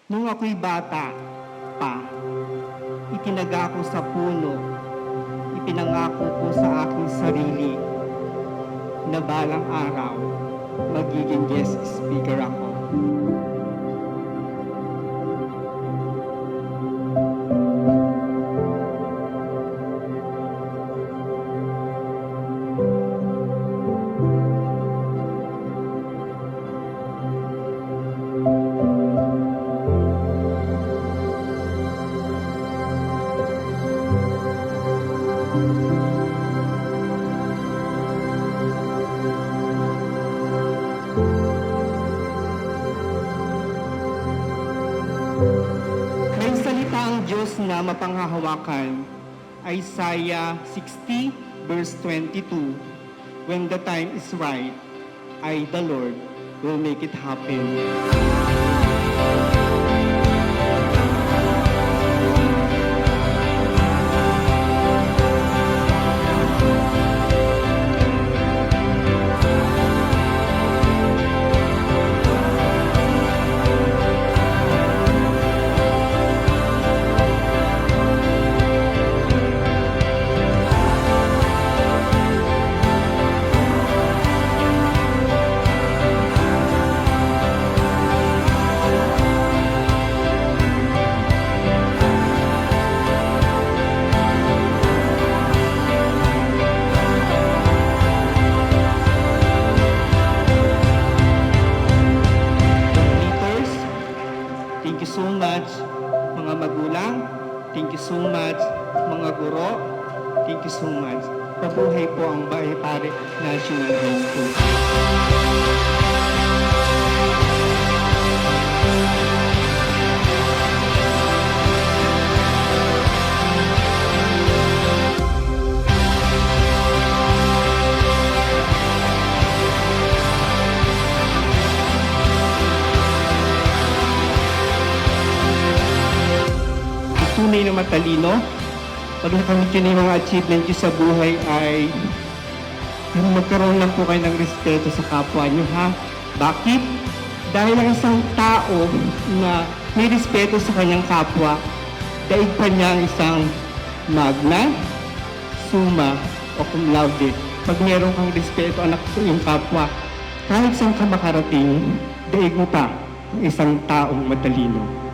Nung ako'y bata pa, itinaga ko sa puno, ipinangako ko sa aking sarili na balang araw, magiging guest speaker ako. May salita ang Diyos na mapanghahawakan, Isaiah 60 verse 22, when the time is right, I, the Lord, will make it happen. Leaders, thank you so much. Mga magulang, thank you so much. Mga guro, thank you so much. Mabuhay po ang Bahay Pare National High School. Tunay na matalino, pag nakamit yun yung mga achievement nyo sa buhay ay magkaroon lang po kayo ng respeto sa kapwa nyo, ha? Bakit? Dahil ang isang tao na may respeto sa kanyang kapwa, daig pa niya ang isang magna, summa, o cum laude. Pag meron kang respeto anak sa iyong kapwa, kahit saan ka makarating, daig mo pa ang isang taong matalino.